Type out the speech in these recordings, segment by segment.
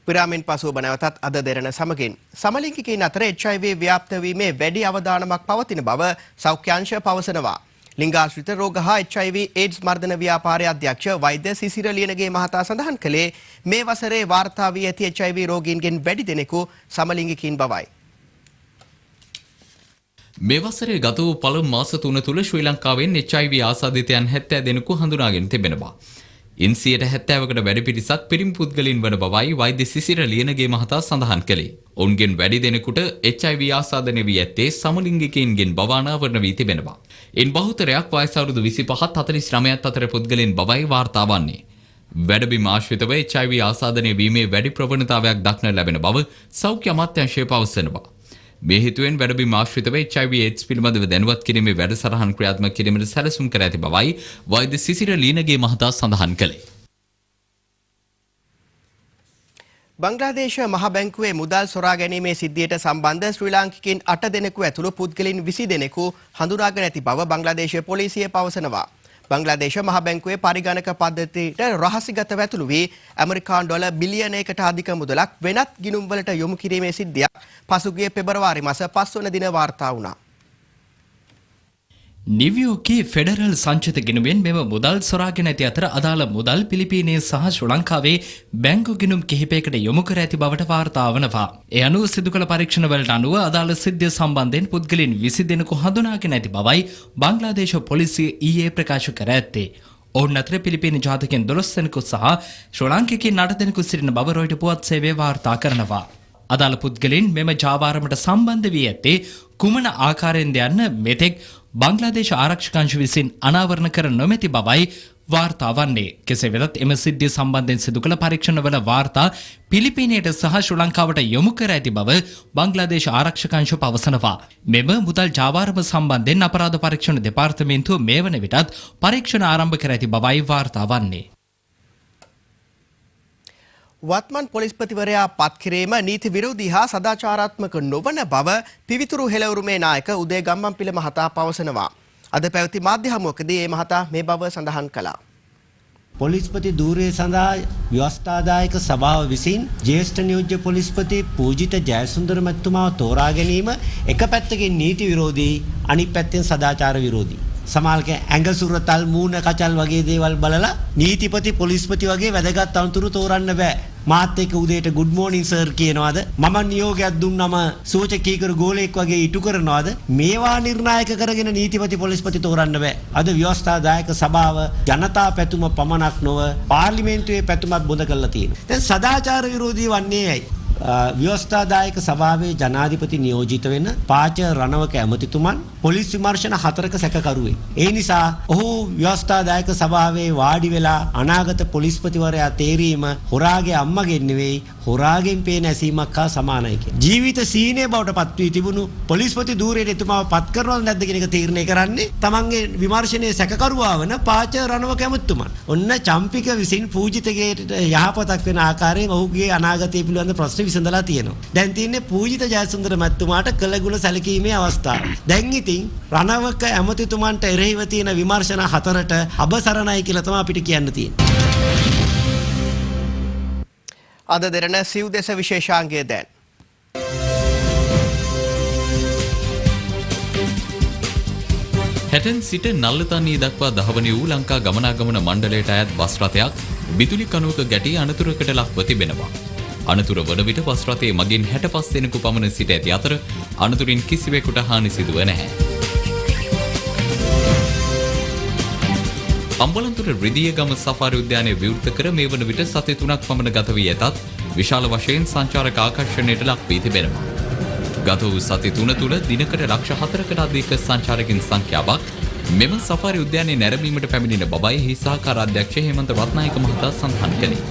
විරාමෙන් පසුව නැවතත් අද දෙරණ සමගින් සමලිංගිකයින් අතර HIV ව්‍යාප්ත වීමේ වැඩි අවදානමක් පවතින බව සෞඛ්‍ය අංශ පවසනවා. ලිංගාශ්‍රිත රෝග හා HIV AIDS මර්ධන ව්‍යාපාරයේ අධ්‍යක්ෂ වෛද්‍ය සිසිර ලියනගේ මහතා සඳහන් කළේ මේ වසරේ වාර්තා වී ඇති HIV රෝගීන්ගෙන් වැඩි දෙනෙකු සමලිංගිකයින් බවයි. මේ වසරේ ගත වූ පළමු මාස 3 තුල ශ්‍රී ලංකාවෙන් HIV ආසාදිතයන් 70 දෙනෙකු හඳුනාගෙන තිබෙනවා. ඉන් 70%කට වැඩි පිරිසක් පිරිමි පුද්ගලයන් වන බවයි වෛද්‍ය සිසිර ලියනගේ මහතා සඳහන් කළේ. ඔවුන්ගෙන් වැඩි දෙනෙකුට HIV ආසාදනය වී ඇත්තේ සමලිංගිකයින්ගෙන් බව අනාවරණ වී තිබෙනවා. ඉන් බහුතරයක් වයස අවුරුදු 25ත් 49ත් අතර පුද්ගලයන් බවයි වාර්තා වන්නේ. වැඩබිම් ආශ්‍රිතව HIV ආසාදනය වීමේ වැඩි ප්‍රවණතාවයක් දක්නට ලැබෙන බව සෞඛ්‍ය අමාත්‍යාංශය පවසනවා. මේ හේතුවෙන් වැඩබිම් ආශ්‍රිතව HIV AIDS පිළිබඳව දැනුවත් කිරීමේ වැඩසටහන් ක්‍රියාත්මක කිරීමට සැලසුම් කර ඇති බවයි වෛද්‍ය සිසිර ලීනගේ මහතා සඳහන් කළේ. බංග්ලාදේශ මහ බැංකුවේ මුදල් සොරා ගැනීමේ සිද්ධියට සම්බන්ධ ශ්‍රී ලාංකිකයින් 8 දෙනෙකු ඇතුළු පුද්ගලයන් 20 දෙනෙකු හඳුනාගෙන ඇති බව බංග්ලාදේශ පොලිසිය පවසනවා. බංග්ලාදේශ මහ බැංකුවේ පරිගණක පද්ධතියට රහසිගතව ඇතුළු වී ඇමරිකානු ඩොලර් බිලියනයකට අධික මුදලක් වෙනත් ගිණුම්වලට යොමු කිරීමේ සිද්ධියක් පසුගිය පෙබරවාරි මාස 5 වන දින වාර්තා වුණා. නිව්යෝර්කයේ ෆෙඩරල් සංචිත ගිණුමෙන් මෙම මුදල් සොරාගෙන ඇති අතර අදාළ මුදල් පිලිපීනයේ සහ ශ්‍රී ලංකාවේ බැංකු ගිණුම් කිහිපයකට යොමු කර ඇති බවට වාර්තා වනවා. ඒ අනුව සිදු කළ පරීක්ෂණවලට අනුව අදාළ සිද්ධිය සම්බන්ධයෙන් පුද්ගලයන් 20 දෙනෙකු හඳුනාගෙන ඇති බවයි බංග්ලාදේශ පොලිසිය ඊයේ ප්‍රකාශ කර ඇත්තේ. ඔවුන් අතර පිලිපීන ජාතකයන් 12 දෙනෙකු සහ ශ්‍රී ලාංකිකයන් 8 දෙනෙකු සිටින බව රොයිටර් පුවත් සේවය වාර්තා කරනවා. අදාළ පුද්ගලයන් මෙම ජාවාරමට සම්බන්ධ වී ඇත්තේ කුමන ආකාරයෙන්ද යන්න මෙතෙක් බංග්ලාදේශ ආරක්ෂක අංශ විසින් අනාවරණ කර නොමැති බවයි වාර්තා වන්නේ. කෙසේ වෙතත් එම සිද්ධිය සම්බන්ධයෙන් සිදු කළ පරීක්ෂණවල වාර්තා පිලිපීනයට සහ ශ්‍රී ලංකාවට යොමු කර ඇති බව බංග්ලාදේශ ආරක්ෂක අංශ පවසනවා. මෙම මුදල් ජාවාරම සම්බන්ධයෙන් අපරාධ පරීක්ෂණ දෙපාර්තමේන්තුව මේ වන විටත් පරීක්ෂණ ආරම්භ කර ඇති බවයි වාර්තා වන්නේ. වත්මන් පොලිස්පතිවරයා පත් කිරීම නීති විරෝධී හා සදාචාරාත්මක නොවන බව පිවිතුරු හෙළවුරුමේ නායක උදේ ගම්මන්පිල මහතා පවසනවා. අද පැවති මාධ්‍ය හමුවකදී මේ මහතා මේ බව සඳහන් කළා. පොලිස්පති ධූරය සඳහා ව්‍යවස්ථාදායක සභාව විසින් ජ්‍යෙෂ්ඨ නියෝජ්‍ය පොලිස්පති පූජිත ජයසුන්දර මැතිතුමාව තෝරා ගැනීම එක පැත්තකින් නීති විරෝධී අනිත් පැත්තෙන් සදාචාර විරෝධී. සමාල්ක ඇඟ සුරතල් මූණ කචල් වගේ දේවල් බලලා නීතිපති පොලිස්පති වගේ වැදගත් අන්තුරු තෝරන්න බෑ. මාත් එක්ක උදේට good morning sir කියනවාද මම නියෝගයක් දුන්නම සූචකීකර ගෝලෙක් වගේ ඉටු කරනවාද මේවා නිර්ණායක කරගෙන නීතිපති පොලිස්පති තෝරන්න බෑ. අද ව්‍යවස්ථාදායක සභාව ජනතා පැතුම පමණක් නොව පාර්ලිමේන්තුවේ පැතුමත් බොඳ කරලා තියෙනවා. දැන් සදාචාර විරෝධී වන්නේ ඇයි? ව්‍යවස්ථාදායක සභාවේ ජනාධිපති නියෝජිත වෙන පාච රණවක ඇමතිතුමන් පොලිස් විමර්ශන 4ක සැකකරුවෙක්. ඒ නිසා ඔහු ව්‍යවස්ථාදායක සභාවේ වාඩි වෙලා අනාගත පොලිස්පතිවරයා තේරීම හොරාගේ අම්මගෙන් නෙවෙයි හොරාගෙන් පේන ඇසීමක් හා සමානයි කියලා. ජීවිත සීනේ බවට පත් වී තිබුණු පොලිස්පති ධූරයට එතුමාව පත් කරනවද නැද්ද කියන එක තීරණය කරන්නේ තමන්ගේ විමර්ශනයේ සැකකරුවා වන පාච රණවක ඇමතිතුමන්. ඔන්න චම්පික විසින් පූජිතගේ යහපතක් වෙන ආකාරයෙන් ඔහුගේ අනාගතය පිළිබඳ ප්‍රශ්න විසඳලා තියෙනවා. දැන් තියෙන්නේ පූජිත ජයසුන්දර මැතිතුමාට කළගුණ සැලකීමේ අවස්ථාව. දැන් ඉතින් රණවක ඇමතිතුමන්ට එරෙහිව තියෙන විමර්ශන 4ට අබසරණයි කියලා තමයි අපිට කියන්න තියෙන්නේ. අද දෙරණ සිව් දෙස විශේෂාංගය දැන්. හැටන් සිට නල්ලතන්නිය දක්වා දහවන වූ ලංකා ගමනාගමන මණ්ඩලයට අයත් බස් රථයක් බිතුලි කණුවක ගැටී අනතුරකට ලක්ව තිබෙනවා. අනතුර වන විට බස් රථයේ මගින් 65 දෙනෙකු පමණ සිට ඇති අතර අනතුරින් කිසිවෙකුට හානි සිදුව නැහැ. අම්බලන්තොට රිදියගම සෆාරි උද්‍යානය විවෘත කර මේ වන විට සති 3ක් පමණ ගත වී ඇතත් විශාල වශයෙන් සංචාරක ආකර්ෂණයට ලක් වී තිබෙනවා. ගත වූ සති 3 තුළ දිනකට ලක්ෂ 4කට අධික සංචාරකින් සංඛ්‍යාවක් මෙම සෆාරි උද්‍යානයේ නැරඹීමට පැමිණෙන බවයි හි සහකාර අධ්‍යක්ෂ හේමන්ත රත්නායක මහතා සඳහන් කළේ.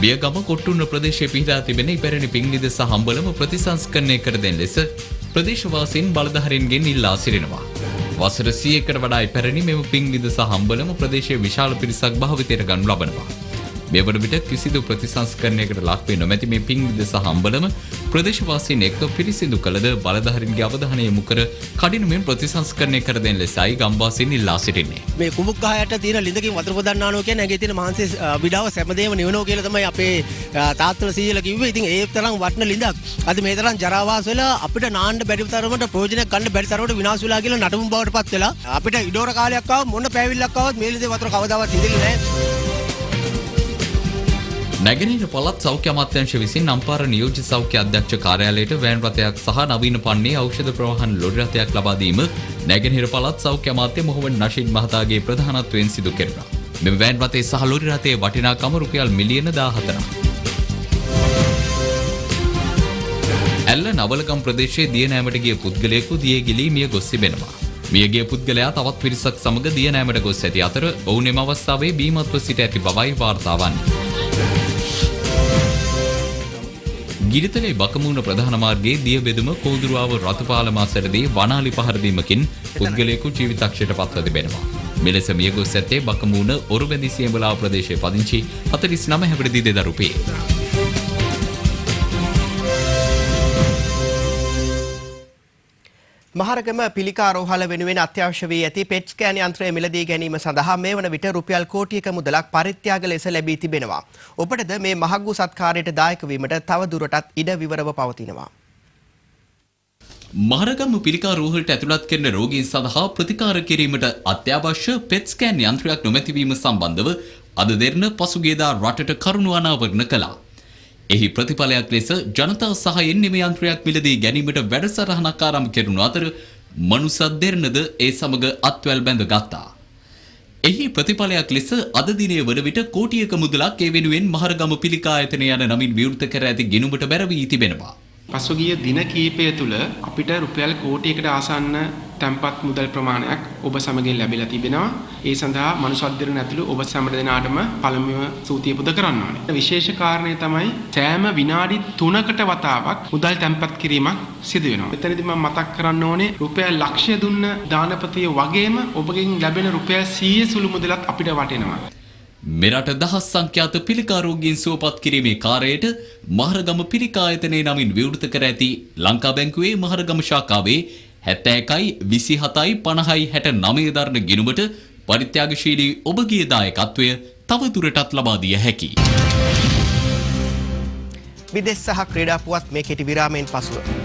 බියගම කොට්ටුන්න ප්‍රදේශයේ පිහිටා තිබෙන ඉපැරණි පිංනිද සහ හම්බලම ප්‍රතිසංස්කරණය කර දෙන ලෙස ප්‍රදේශවාසීන් බලධාරීන්ගෙන් ඉල්ලා සිටිනවා. වසර 100කට වඩා ඉපැරණි මෙම පිංනිද සහ හම්බලම ප්‍රදේශයේ විශාල පිරිසක් භාවිතයට ගනු ලබනවා. මේ වන විට කිසිදු ප්‍රතිසංස්කරණයකට ලක් වේ නොමැති මේ පිංවිද සහ අම්බලම ප්‍රදේශවාසීන් එක්ව පිරිසිදු කළද බලධාරීන්ගේ අවධානය යොමු කර කඩිනමින් ප්‍රතිසංස්කරණය කර දෙන ලෙසයි ගම්වාසීන් ඉල්ලා සිටින්නේ. මේ කුඹුක් ගහයට තියෙන ලිඳකින් වතුර පොදන්නානෝ කියන්නේ ඇගේ තියෙන මාංශයේ විඩාව සැමදේම නිවනෝ කියලා තමයි අපේ තාත්තලා සීයලා කිව්වේ. ඉතින් ඒ තරම් වටින ලිඳක් අද මේ තරම් ජරාවාස වෙලා අපිට නාන්න බැරි තරමට ප්‍රයෝජනයක් ගන්න බැරි තරමට විනාශ වෙලා කියලා නටමුම් බවට පත් වෙලා අපිට ඉඩෝර කාලයක් ආව මොන පැවිල්ලක් ආවත් මේ ලිඳේ වතුර කවදාවත් හිඳෙන්නේ නැහැ. නැගෙනහිර පළාත් සෞඛ්‍ය අමාත්‍යාංශ විසින් අම්පාර නියෝජ්‍ය සෞඛ්‍ය අධ්‍යක්ෂ කාර්යාලයට වෑන් රථයක් සහ නවීන පන්නේ ඖෂධ ප්‍රවාහන ලොරි රථයක් ලබා දීම නැගෙනහිර පළාත් සෞඛ්‍ය අමාත්‍ය මොහොමඩ් නෂීද් මහතාගේ ප්‍රධානත්වයෙන් සිදු කෙරුණා. මෙම වෑන් රථයේ සහ ලොරි රථයේ වටිනාකම රුපියල් මිලියන 14ක්. ඇල්ල නවලගම් ප්‍රදේශයේ දියනෑමට ගිය පුද්ගලයෙකු දියේ ගිලී මිය ගොස් තිබෙනවා. මියගිය පුද්ගලයා තවත් පිරිසක් සමග දියනෑමට ගොස් ඇති අතර ඔවුන් එම අවස්ථාවේ බීමත්ව සිට ඇති බවයි වාර්තා වන්නේ. ගිරිතලේ බකමුණ ප්‍රධාන මාර්ගයේ දියබෙදුම කෝදුරුවාව රතුපාලම අසරදී වනාලි පහර දීමකින් පුද්ගලයෙකු ජීවිතක්ෂයට පත්ව තිබෙනවා. මෙලෙස මියගොස් ඇත්තේ බකමුණ ඔරුබැඳි සියඹලාව ප්‍රදේශයේ පදිංචි 49 හැවිරිදි දෙදරුපේ. මහරගම පිළිකා රෝහල වෙනුවෙන් අත්‍යවශ්‍ය වී ඇති පෙට් ස්කෑන් යන්ත්‍රය මිලදී ගැනීම සඳහා මේ වන විට රුපියල් කෝටියක මුදලක් පරිත්‍යාග ලෙස ලැබී තිබෙනවා. ඔබටද මේ මහග්ගු සත්කාරයට දායක වීමට තව දුරටත් ඉඩ විවරව පවතිනවා. මහරගම පිළිකා රෝහලට ඇතුළත් කරන රෝගීන් සඳහා ප්‍රතිකාර කිරීමට අත්‍යවශ්‍ය පෙට් ස්කෑන් යන්ත්‍රයක් නොමැතිවීම සම්බන්ධව අද දෙරණ පසුගියදා රටට කරුණු අනාවරණ කළා. එහි ප්‍රතිඵලයක් ලෙස ජනතා සහයෙන් නිම යන්ත්‍රයක් මිලදී ගැනීමට වැඩසටහනක් ආරම්භ කෙරුණු අතර මනුසත් දෙරණද ඒ සමග අත්වැල් බැඳ ගත්තා. එහි ප්‍රතිඵලයක් ලෙස අද දිනේ වන විට කෝටියක මුදලක් ඒ වෙනුවෙන් මහරගම පිළිකා ආයතනය යන නමින් විවෘත කර ඇති ගිණුමට බැරවී තිබෙනවා. පසුගිය දින කිහිපය තුළ අපිට රුපියල් කෝටියකට ආසන්න තැන්පත් මුදල් ප්‍රමාණයක් ඔබ සමගින් ලැබිලා තිබෙනවා. ඒ සඳහා මනුෂ්‍ය දෙරණ ඇතුළු ඔබ සෑම දෙනාටම පළමුව ස්තුතිය පුද කරන්න ඕනේ. විශේෂ කාරණය තමයි සෑම විනාඩි 3කට වතාවක් මුදල් තැන්පත් කිරීමක් සිදු වෙනවා. මෙතනදී මම මතක් කරන්න ඕනේ රුපියල් ලක්ෂය දුන්න දානපතිය වගේම ඔබගෙන් ලැබෙන රුපියල් 100 සුළු මුදලත් අපිට වටිනවා. මෙරට දහස් සංඛ්‍යාත පිළිකා රෝගීන් සුවපත් කිරීමේ කාර්යයට මහරගම පිළිකා ආයතනයේ නමින් විවෘත කර ඇති ලංකා බැංකුවේ මහරගම ශාඛාවේ 71යි 27යි 50යි 69 දරන ගිණුමට පරිත්‍යාගශීලී ඔබගේ දායකත්වය තව දුරටත් ලබා දිය හැකියි. විදේශ සහ ක්‍රීඩා පුවත් මේ කෙටි විරාමයෙන් පසුව